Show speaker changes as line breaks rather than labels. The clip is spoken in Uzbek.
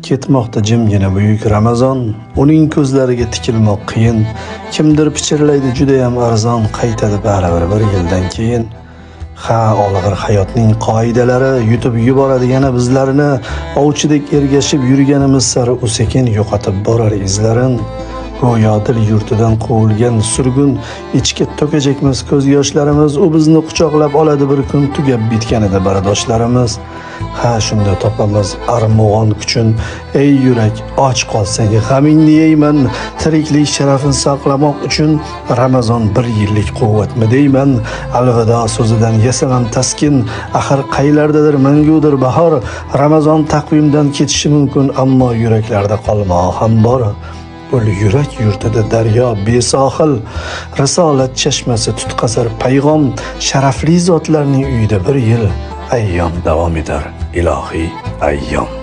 Ketmoqda jimgina buyuk Ramazon, uning ko'zlariga tikilmoq qiyin. Kimdir pichirlaydi juda ham arzon, qaytadi baribir bir yildan keyin. Ha, olg'ir hayotning qoidalari yutib yuboradi yana bizlarni, ovchidek ergashib yurganimiz sari u sekin yo'qotib borar izlarin. Go'yo dil yurtidan quvilgan surgun, ichga to'kajakmiz ko'z yoshlarimiz, u bizni quchoqlab oladi bir kun, tugab bitganida bardoshlarimiz. Ha, shunda topamiz armug'on kuchun, ey yurak, och qolsang g'amingni yeyman, tiriklik sharafini saqlamoq uchun Ramazon bir yillik quvvatmi deyman. Alvido so'zidan yasamam taskin, axir qaylardadir mangudir bahor. Ramazon taqvimdan ketishi mumkin, ammo yuraklarda qolmog'i ham bor. Ul yurak yurtida daryo besohil, risolat chashmasi tutqazar payg'om, sharafli zotlarning uyida bir yil ayyom davom etar, ilohiy ayyom.